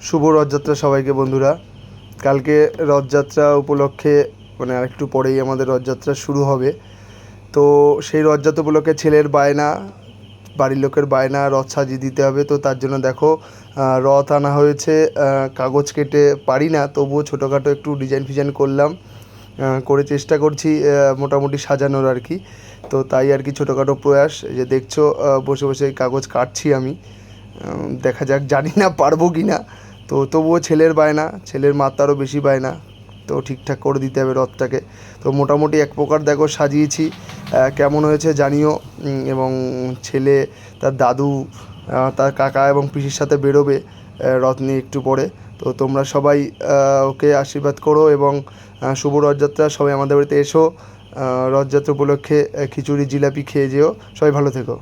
শুভ রথযাত্রা সবাইকে বন্ধুরা। কালকে রথযাত্রা উপলক্ষে মানে আরেকটু পরেই আমাদের রথযাত্রা শুরু হবে। তো সেই রথযাত্রা উপলক্ষে ছেলের বায়না, বাড়ির লোকের বায়না, রথ সাজিয়ে দিতে হবে। তো তার জন্য দেখো রথ আনা হয়েছে। কাগজ কেটে পারি না, তবুও ছোটোখাটো একটু ডিজাইন ফিজাইন করলাম, করে চেষ্টা করছি মোটামুটি সাজানোর আর কি। তো তাই আর কি ছোটোখাটো প্রয়াস। এই যে দেখছো বসে বসে কাগজ কাটছি আমি। দেখা যাক, জানি না পারবো কি না। তো তবুও ছেলের বায়না, ছেলের মাত্রারও বেশি বায়না, তো ঠিকঠাক করে দিতে হবে রথটাকে। তো মোটামুটি এক প্রকার দেখো সাজিয়েছি। কেমন হয়েছে জানিও। এবং ছেলে, তার দাদু, তার কাকা এবং পিসির সাথে বেরোবে রথ নিয়ে একটু পরে। তো তোমরা সবাই ওকে আশীর্বাদ করো এবং শুভ রথযাত্রা। সবাই আমাদের বাড়িতে এসো, রথযাত্রা উপলক্ষে খিচুড়ি জিলাপি খেয়ে যেও। সবাই ভালো থেকো।